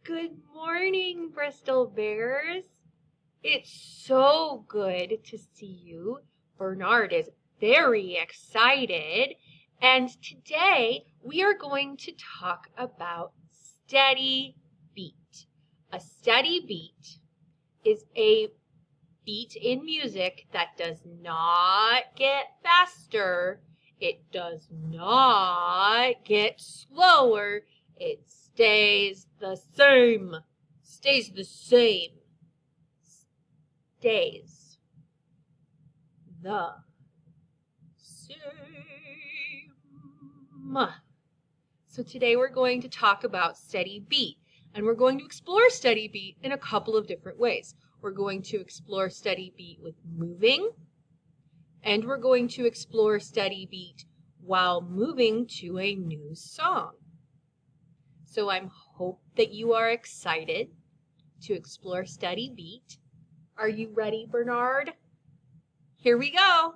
Good morning, Bristol Bears. It's so good to see you. Bernard is very excited. And today we are going to talk about steady beat. A steady beat is a beat in music that does not get faster. It does not get slower. It stays the same. Stays the same. Stays the same. So today we're going to talk about steady beat, and we're going to explore steady beat in a couple of different ways. We're going to explore steady beat with moving, and we're going to explore steady beat while moving to a new song. So I hope that you are excited to explore steady beat. Are you ready, Bernard? Here we go.